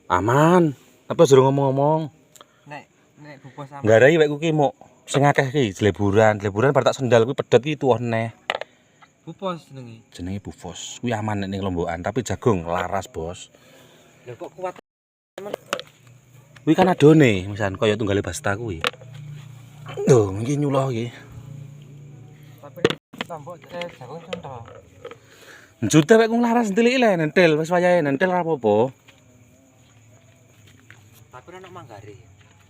Aman. Tapi aja ngomong-ngomong. Nek bupos sama. Nggarai wek ku ki mok sing akeh ki jleburan. Jleburan bar tak sendal kuwi pedet ki tuwuh neh. Bupos jenenge. Jenenge Bufos. Kuwi aman nek ning Lombokan, tapi jagung laras, Bos. Lah kok kuat. Kuwi kan adone, misalkan kaya tunggale Basta kuwi. Lho, iki nyuloh iki. Tapi tombok jagung contoh. Njute wek ku laras ndelik le nentel wis wayahe nentel ora apa-apa. Tapi ono manggare.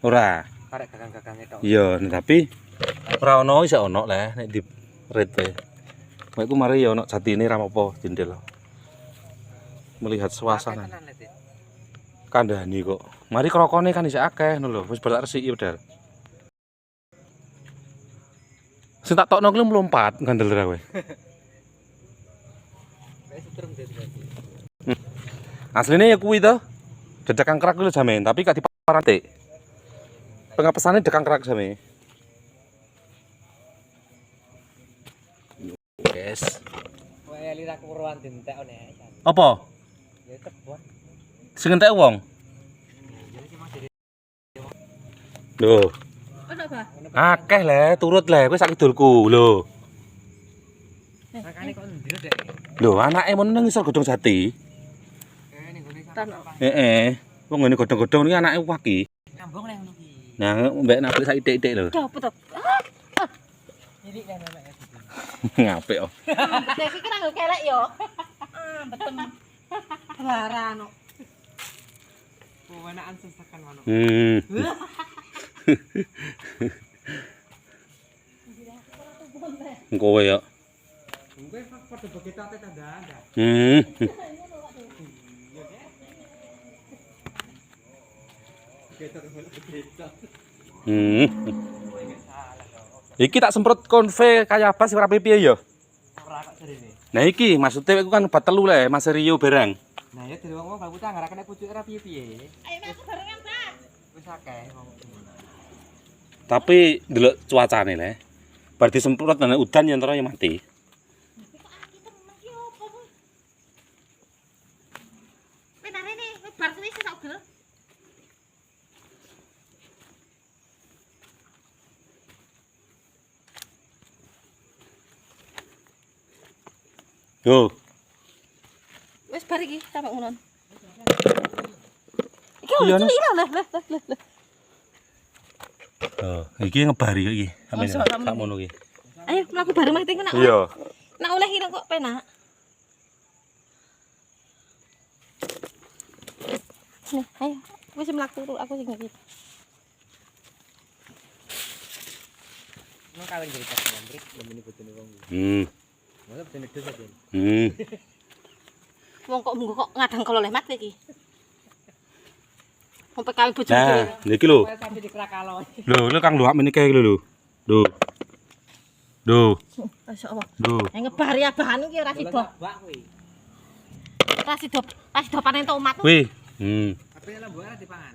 Ora. Karek gagang-gagange tok. Iya, tapi ora ono iso ono le nek di rete. Wek ku mari ya ono jatine ra apa-apa jendel. Melihat suasana. Kandhani kok. Mari krokone kan isih akeh ngono lho, wis bar tak resiki pedal. Sing tak tokno kuwi mlompat ngandel ra kowe. Asline ya kuwi to. Dedek kangkrak kuwi lho jamen, tapi gak diparantik. Pengapesane dekang kerak jame. Yes. Kowe lira kuruan dintekone. Apa? Ya tebon. Sing entek wong. Lho. Ono ba? Akeh le, turut le, kowe sak kidulku. Lho. Makane kok ndiro dek. Lho, anake mun nang isor godhong jati. Ning gone Tano. Heeh. Wong ngene godhong-godhong iki anake waki. Kambung nang ngono ki. Nah, mbek naplik sak titik-titik lho. Dapat to. Cilik nang nek. Ngapik kok. Dek iki kira kelek yo. Betem. Barano. Wewenaan sesakan manuk. Kowe ya. Kowe padha begitate tanda-tanda. Iki tak semprot konve kaya apa sih ora piye ya? Ora kok jarine. Nah iki maksudnya iku kan obat telu le, Mas Rio barang. Nah ya dhewe wong baku tak ngarakne pucuk ora piye-piye. Ayo mas barengan, Mas. Wis akeh wong. Tapi ndelok cuacane le. Bar disemprot nang udan yen ora ya mati. Yo, Wis bar iki sampe ngono. Iki Iya, lho Nas. cilik lah. oh, iki ngebari kok iki. Sampe Masuk, kamu. sakmono iki. Ayo mlaku bareng mak nak. Iya. Nak oleh ilang kok penak. Nih, ayo. Wis mlaku aku sing iki. Nang kawin jadi tak nyambrik nemeni bojone wong. Masa bojone dos aja. Wong kok ngadang kalau lemat iki. Wong PKW bojoku. Nah, niki lho. Kowe sampe dikrakalo. Lho kang luwak meniki iki lho. Lho. Lho. Masyaallah. Lho. Ngebari abahan iki ora sida. Bak kuwi. Ora sida panen tomat. Wih. Tapi lembok ora dipangan.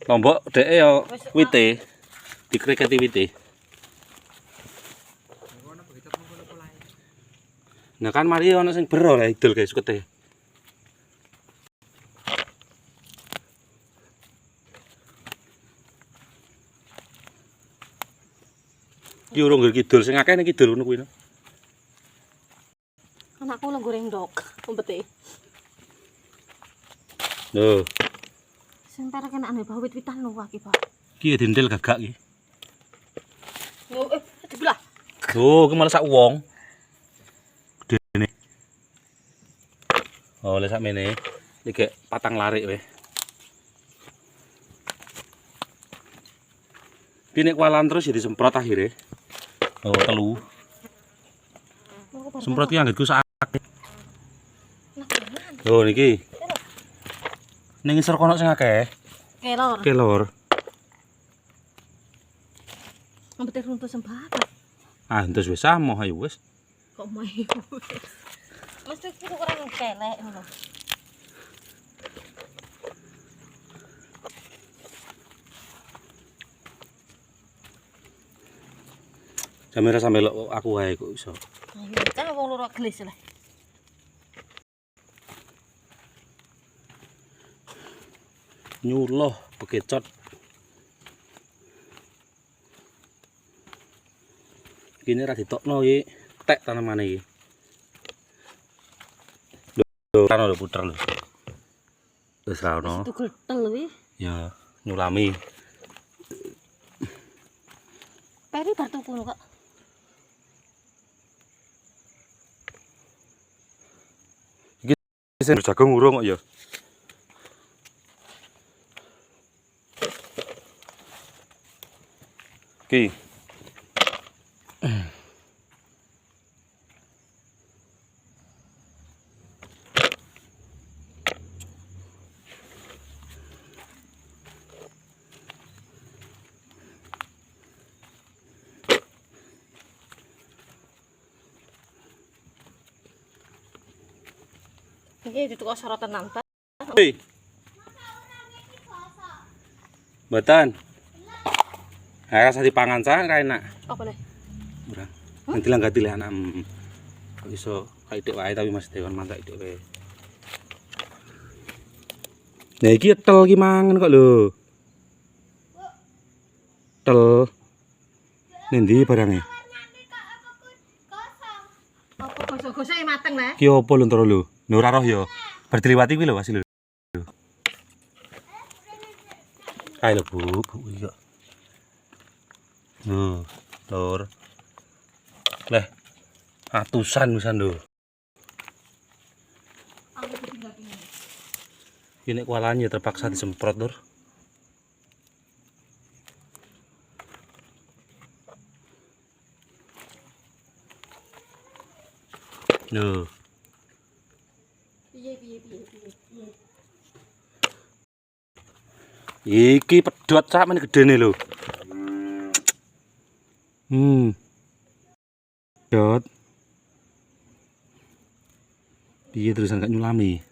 Lombok dheke ya wite. Dikriketi wite. Ngono begitu ngono polahe. Nah kan mari ana sing bero lah idul guys sukete. Ki urung ngger kidul sing akeh ning kidul ngono kuwi. Anakku lho goreng ndok, umpete. Lho, Sing perek enakne bae wit-witan lho iki, Pak. ki dindel gagak ki. Lho, dibelah. Lho, ki malah sak wong. Gedene. Oh, le sak mene. Iki patang larik weh. Ki nek kualan terus ya disemprot akhirnya. Oh, telu. Semprot ki anggitku sak. Lho niki. Ning isor kono sing akeh. Kelor. Kelor. Umpete runtuh sembako. Ah, entus wis samo ayo wis. Kok mayu. Mesti iki kurang kelek ngono. Kamera sampe aku wae kok iso. Ayo, kan wong loro gelis lah. Nyuloh bekecot. Kini ra ditokno iki, tek tanamane iki. Lho, kan lho puter lho. Wis ra ono. Itu getel wi. Ya, nyulami. Peri bar tuku lho, Kak. Sing jagung urung kok ya. Ki. Iki ditukok sorotan nambah. Hei. Mboten. Ha rasa dipangan sa ra enak. Apa nih? Ora. Nanti lah ganti le anak. Kok iso kayak dik wae tapi Mas Dewan mantak dik wae. Nah iki tel iki mangan kok lho. Tel. Nendi barangnya? Apa gosok-gosok mateng le? Ki opo lho ntoro lho. Lho ora roh ya. Bar diliwati kuwi lho Wasil lho. Kae lho Bu, iki kok. Lur. Leh. Atusan wisan lho. Aku tinggal ini. Ini kualanya terpaksa disemprot, Lur. Lho. Piye. Iki pedhot sak men gedene lho. Pedhot. Piye terusan gak nyulami?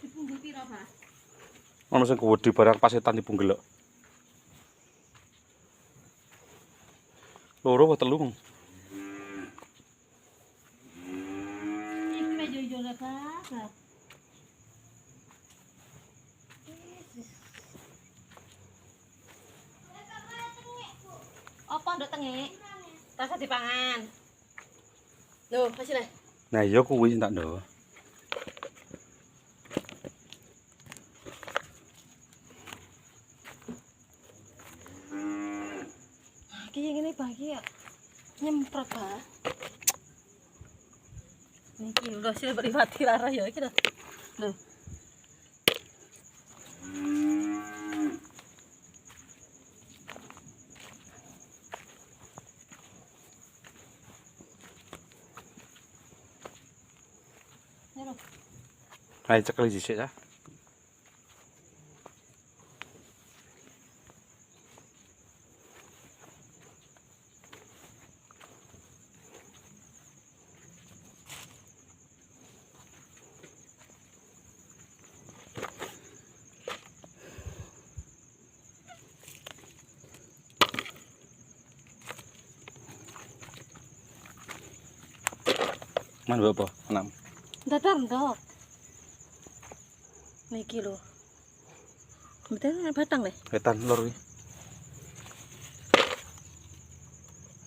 Dipunggul pira, Pak? Ono sing kuwedi barang pasetan dipunggelok. Loro apa telu? Iki mejo ijo le, Pak. Apa nduk tengik? Rasa dipangan. Loh, kasih le. Nah, iya kuwi sing tak ndok. Iki ngene bagi ya. Nyemprot, Pak. Niki lho sing pribadi lara ya iki lho. Lho. Ayo cekel dhisik ya. Mana apa? 6. Datar ndok. Niki lho. Betul batang deh. Wetan lor iki.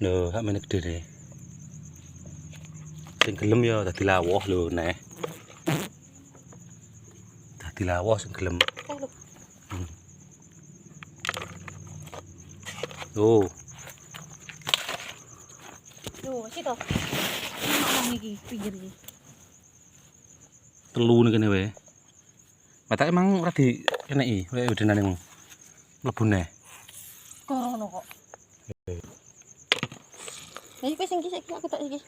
Lho, hak meneh gede deh. Sing gelem ya dadi lawuh lho, Neh. Dadi lawuh sing gelem. Lho. Tuh, Lho, situ. Mana iki pinggir iki. telu nih kene wae. Mata emang ora di eneki wae udenane mung. Mlebu neh. Korono kok. Ayo wis iki saiki aku tak iki.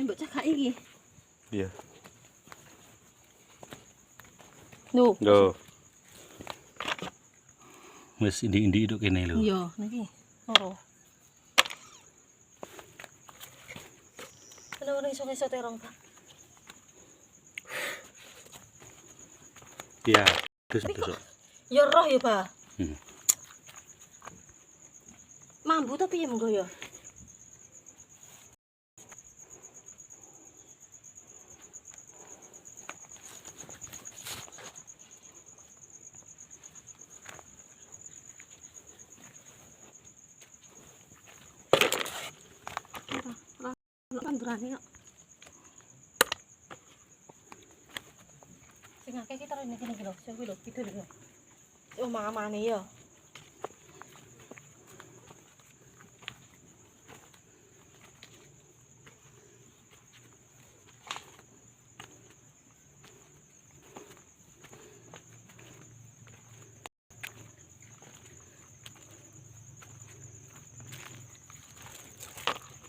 Mbok cakak iki. Iya. Lho. Lho. Wis indi-indi itu kene lho. Iya, niki. Loro. Kenapa iso-iso terong ta? Iya, besok. Ya roh ya, Pak. Hmm. Mambu to piye mengko ya? Kan berani kok. Sing akeh iki taruh niki lho, sing kuwi lho, itu lho. Oh, mangamane ya.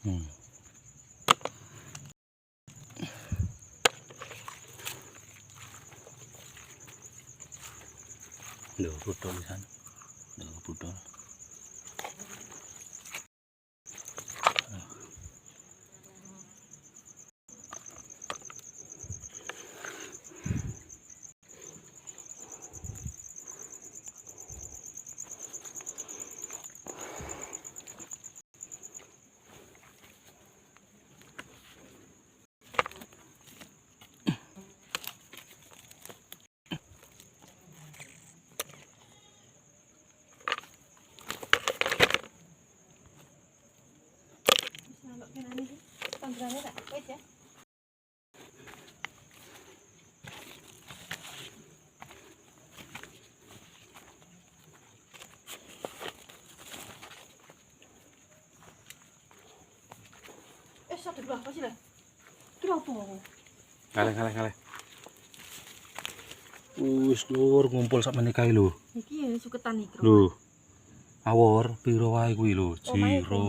Hmm. Lho, budol di sana. Lho, budol. Panggilannya tak wis ya. Satu berapa sih lah? Kira apa? Ngaleh. Wis lur ngumpul sak menikae lho. Iki ya suketan iki. Lho. Awor piro wae kuwi lho, Omahe jiro.